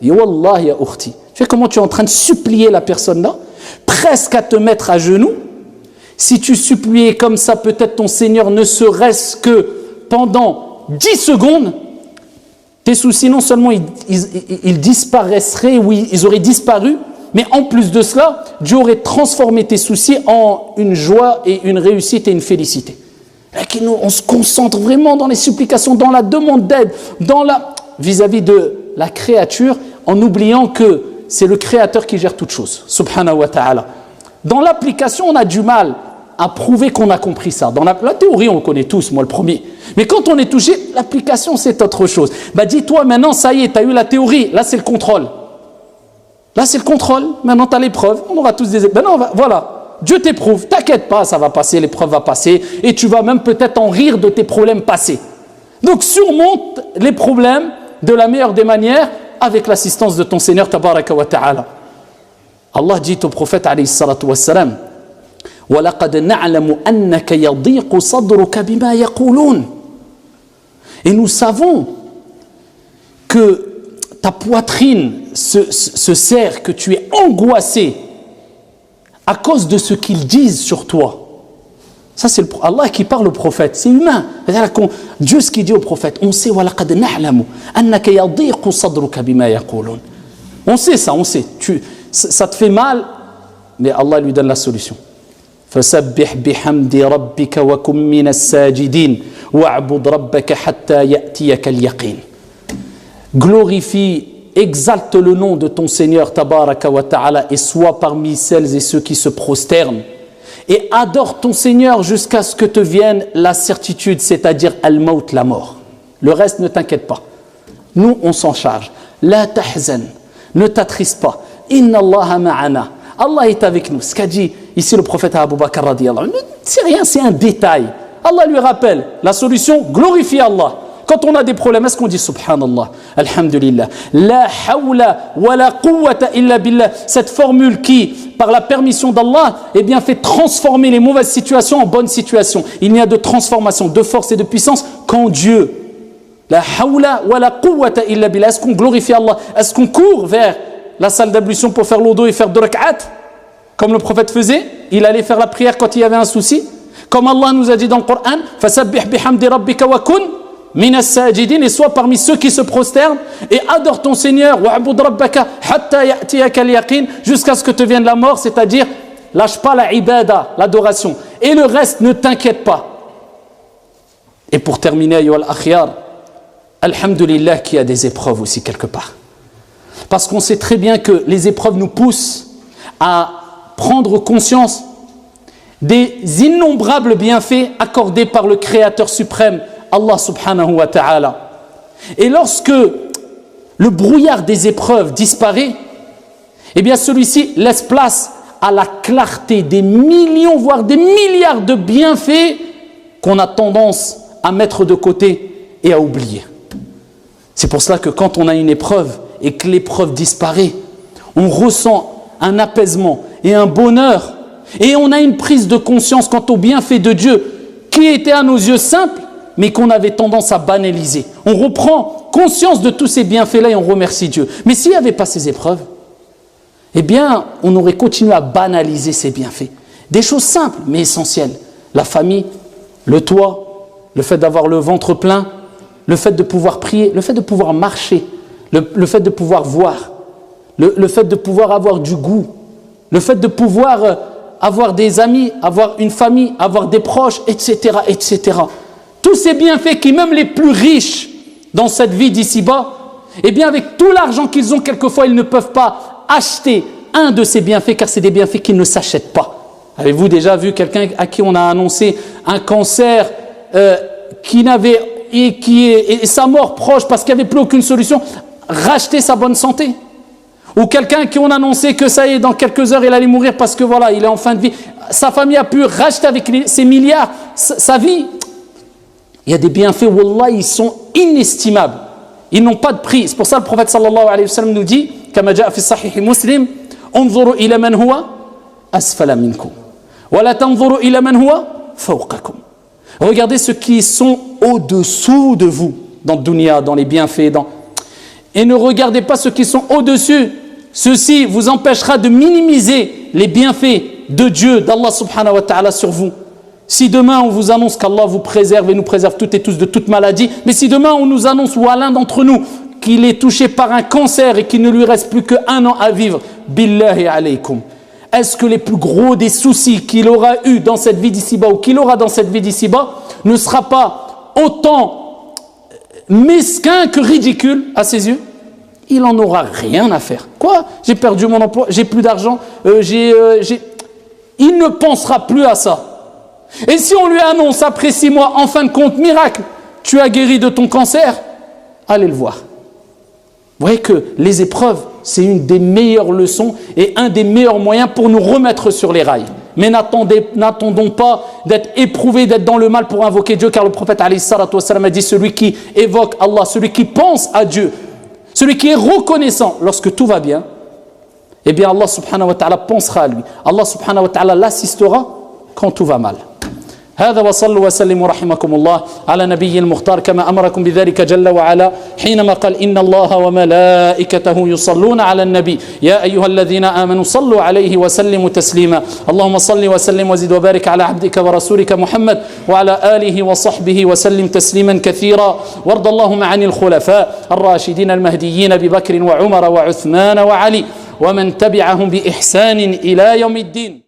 Et wallah ya ukhti, tu sais comment tu es en train de supplier la personne là, presque à te mettre à genoux. Si tu suppliais comme ça peut-être ton Seigneur ne serait-ce que pendant 10 secondes, tes soucis non seulement ils disparaisseraient ou ils auraient disparu, mais en plus de cela, Dieu aurait transformé tes soucis en une joie et une réussite et une félicité. Et nous, on se concentre vraiment dans les supplications, dans la demande d'aide, vis-à-vis de la créature, en oubliant que c'est le Créateur qui gère toutes choses, subhanahu wa ta'ala. Dans l'application, on a du mal à prouver qu'on a compris ça. Dans la théorie, on le connaît tous, moi le premier. Mais quand on est touché, l'application, c'est autre chose. Dis-toi maintenant, ça y est, tu as eu la théorie, là c'est le contrôle. Là c'est le contrôle, maintenant tu as l'épreuve, on aura tous des... Voilà. Dieu t'éprouve, t'inquiète pas, ça va passer, l'épreuve va passer, et tu vas même peut-être en rire de tes problèmes passés. Donc surmonte les problèmes de la meilleure des manières avec l'assistance de ton Seigneur tabaraka wa ta'ala. Allah dit au prophète alayhi salatu wassalam, وَلَقَدْ نَعْلَمُ أَنَّكَ يَضِيقُ صَدْرُكَ بِمَا يَقُولُونَ. Et nous savons que ta poitrine se serre, que tu es angoissé à cause de ce qu'ils disent sur toi. Ça c'est Allah qui parle au prophète, c'est humain. Dieu ce qu'il dit au prophète, on sait وَلَقَدْ نَعْلَمُ أَنَّكَ يَضِيقُ صَدْرُكَ بِمَا يَقُولُونَ. On sait ça, on sait. Ça te fait mal, mais Allah lui donne la solution. فَسَبِّحْ بِحَمْدِ رَبِّكَ وَكُمْ مِنَ السَّاجِدِينَ وَاعْبُدْ رَبَّكَ حَتَّى يَأْتِيَكَ الْيَقِينَ. Glorifie, exalte le nom de ton Seigneur tabaraka wa ta'ala et sois parmi celles et ceux qui se prosternent. Et adore ton Seigneur jusqu'à ce que te vienne la certitude, c'est-à-dire al-maut, la mort. Le reste, ne t'inquiète pas. Nous, on s'en charge. La tahzan, ne t'attriste pas. Inna Allah ma'ana. Allah est avec nous. Ce qu'a dit ici le prophète Abu Bakr radiyallahu anhu, c'est rien, c'est un détail. Allah lui rappelle la solution, glorifie Allah. Quand on a des problèmes, est-ce qu'on dit subhanallah, alhamdulillah, la hawla wa la quwwata illa billah, cette formule qui, par la permission d'Allah, eh bien, fait transformer les mauvaises situations en bonnes situations. Il n'y a de transformation, de force et de puissance qu'en Dieu. La hawla wa la quwwata illa billah. Est-ce qu'on glorifie Allah? Est-ce qu'on court vers la salle d'ablution pour faire l'odo et faire 2 rak'at, comme le prophète faisait? Il allait faire la prière quand il y avait un souci. Comme Allah nous a dit dans le Coran, fasabbih bihamdi rabbika wa kun min as-sajidin, et sois parmi ceux qui se prosternent et adore ton Seigneur, wa'bud rabbaka hatta ya'tiyaka al-yaqin, jusqu'à ce que te vienne la mort, c'est-à-dire lâche pas la ibada, l'adoration, et le reste ne t'inquiète pas. Et pour terminer, ayyuhal akhyar, alhamdulillah qu'il y a des épreuves aussi quelque part. Parce qu'on sait très bien que les épreuves nous poussent à prendre conscience des innombrables bienfaits accordés par le Créateur suprême, Allah subhanahu wa ta'ala. Et lorsque le brouillard des épreuves disparaît, eh bien celui-ci laisse place à la clarté des millions, voire des milliards de bienfaits qu'on a tendance à mettre de côté et à oublier. C'est pour cela que quand on a une épreuve et que l'épreuve disparaît, on ressent un apaisement et un bonheur, et on a une prise de conscience quant aux bienfaits de Dieu qui étaient à nos yeux simples, mais qu'on avait tendance à banaliser. On reprend conscience de tous ces bienfaits-là et on remercie Dieu. Mais s'il n'y avait pas ces épreuves, eh bien, on aurait continué à banaliser ces bienfaits. Des choses simples, mais essentielles. La famille, le toit, le fait d'avoir le ventre plein, le fait de pouvoir prier, le fait de pouvoir marcher, le fait de pouvoir voir, le fait de pouvoir avoir du goût, le fait de pouvoir avoir des amis, avoir une famille, avoir des proches, etc., etc. Tous ces bienfaits qui, même les plus riches dans cette vie d'ici-bas, eh bien avec tout l'argent qu'ils ont, quelquefois ils ne peuvent pas acheter un de ces bienfaits, car c'est des bienfaits qui ne s'achètent pas. Avez-vous déjà vu quelqu'un à qui on a annoncé un cancer qui n'avait et sa mort proche parce qu'il n'y avait plus aucune solution, racheter sa bonne santé? Ou quelqu'un à qui on a annoncé que ça y est, dans quelques heures il allait mourir parce que voilà, il est en fin de vie, sa famille a pu racheter avec ses milliards sa vie. Il y a des bienfaits, wallah, ils sont inestimables, ils n'ont pas de prix. C'est pour ça le prophète sallallahu alayhi wa sallam nous dit, kama jaa fi sahih muslim, انظروا إلى من هو أسفل منكم ولا تنظروا إلى من هو فوقكم. Regardez ceux qui sont au-dessous de vous dans le dunya, dans les bienfaits, et ne regardez pas ceux qui sont au-dessus. Ceci vous empêchera de minimiser les bienfaits de Dieu, d'Allah subhanahu wa ta'ala sur vous. Si demain on vous annonce qu'Allah vous préserve et nous préserve toutes et tous de toute maladie, mais si demain on nous annonce ou à l'un d'entre nous qu'il est touché par un cancer et qu'il ne lui reste plus qu'1 an à vivre, billahi alaykum, est-ce que les plus gros des soucis qu'il aura eu dans cette vie d'ici-bas ou qu'il aura dans cette vie d'ici-bas ne sera pas autant mesquin que ridicule à ses yeux? Il n'en aura rien à faire. Quoi? J'ai perdu mon emploi, j'ai plus d'argent, il ne pensera plus à ça. Et si on lui annonce après 6 mois, en fin de compte, miracle, tu as guéri de ton cancer, allez le voir. Vous voyez que les épreuves, c'est une des meilleures leçons et un des meilleurs moyens pour nous remettre sur les rails. Mais n'attendons pas d'être éprouvés, d'être dans le mal pour invoquer Dieu, car le prophète alayhi salatu wassalam a dit, celui qui évoque Allah, celui qui pense à Dieu, celui qui est reconnaissant lorsque tout va bien, eh bien Allah subhanahu wa ta'ala pensera à lui. Allah subhanahu wa ta'ala l'assistera quand tout va mal. هذا وصلوا وسلموا رحمكم الله على نبي المختار كما أمركم بذلك جل وعلا حينما قال إن الله وملائكته يصلون على النبي يا أيها الذين آمنوا صلوا عليه وسلموا تسليما اللهم صل وسلم وزد وبارك على عبدك ورسولك محمد وعلى آله وصحبه وسلم تسليما كثيرا وارض اللهم عن الخلفاء الراشدين المهديين أبي بكر وعمر وعثمان وعلي ومن تبعهم بإحسان إلى يوم الدين.